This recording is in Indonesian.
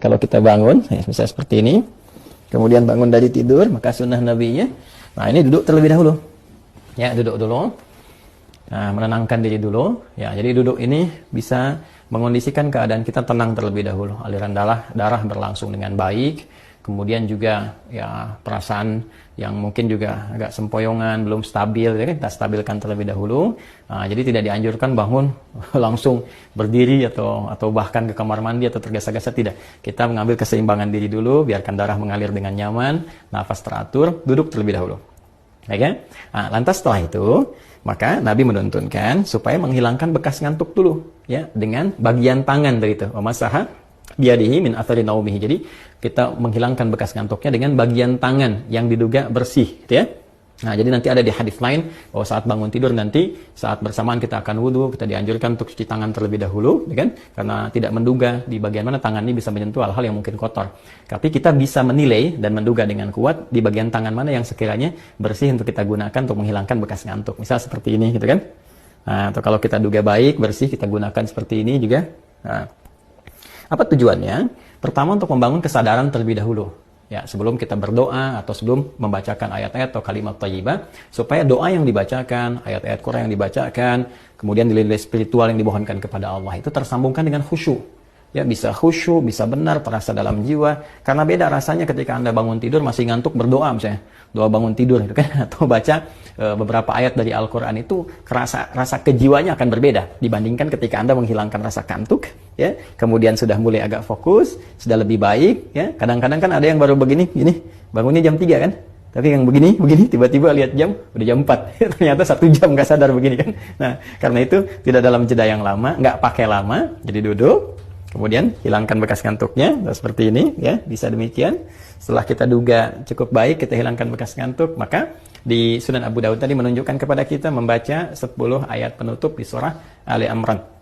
kalau kita bangun, misalnya seperti ini, kemudian bangun dari tidur, maka sunnah Nabi-nya, nah ini duduk terlebih dahulu. Ya, duduk dulu. Nah, menenangkan diri dulu. Ya, jadi duduk ini bisa mengondisikan keadaan kita tenang terlebih dahulu. Aliran darah berlangsung dengan baik. Kemudian juga ya perasaan yang mungkin juga agak sempoyongan, belum stabil, ya, kita stabilkan terlebih dahulu. Nah, jadi tidak dianjurkan bangun langsung berdiri atau bahkan ke kamar mandi atau tergesa-gesa, tidak. Kita mengambil keseimbangan diri dulu, biarkan darah mengalir dengan nyaman, nafas teratur, duduk terlebih dahulu. Oke? Nah, lantas setelah itu, maka Nabi menuntunkan supaya menghilangkan bekas ngantuk dulu, ya, dengan bagian tangan dari itu. Masaha biadihi min athari naumihi. Jadi kita menghilangkan bekas ngantuknya dengan bagian tangan yang diduga bersih, gitu ya. Nah, jadi nanti ada di hadis lain bahwa saat bangun tidur nanti saat bersamaan kita akan wudhu, kita dianjurkan untuk cuci tangan terlebih dahulu, ya kan? Karena tidak menduga di bagian mana tangan ini bisa menyentuh hal-hal yang mungkin kotor. Tapi kita bisa menilai dan menduga dengan kuat di bagian tangan mana yang sekiranya bersih untuk kita gunakan untuk menghilangkan bekas ngantuk. Misal seperti ini, gitu kan? Nah, atau kalau kita duga baik, bersih, kita gunakan seperti ini juga. Nah, apa tujuannya? Pertama, untuk membangun kesadaran terlebih dahulu. Ya, sebelum kita berdoa atau sebelum membacakan ayat-ayat atau kalimat thayyibah, supaya doa yang dibacakan, ayat-ayat Quran yang dibacakan, kemudian nilai-nilai spiritual yang dimohonkan kepada Allah itu tersambungkan dengan khusyuk. Ya, bisa khusyuk, bisa benar, terasa dalam jiwa. Karena beda rasanya ketika Anda bangun tidur masih ngantuk berdoa misalnya. Doa bangun tidur gitu kan, atau baca beberapa ayat dari Al-Qur'an, itu rasa kejiwanya akan berbeda dibandingkan ketika Anda menghilangkan rasa kantuk, ya. Kemudian sudah mulai agak fokus, sudah lebih baik, ya. Kadang-kadang kan ada yang baru begini, bangunnya jam 3 kan? Tapi yang begini, tiba-tiba lihat jam, udah jam 4. Ternyata 1 jam nggak sadar begini kan. Nah, karena itu tidak dalam jeda yang lama, nggak pakai lama, jadi duduk, kemudian hilangkan bekas ngantuknya, seperti ini, ya, bisa demikian. Setelah kita duga cukup baik, kita hilangkan bekas ngantuk, maka di Sunan Abu Dawud tadi menunjukkan kepada kita membaca 10 ayat penutup di surah Ali Imran.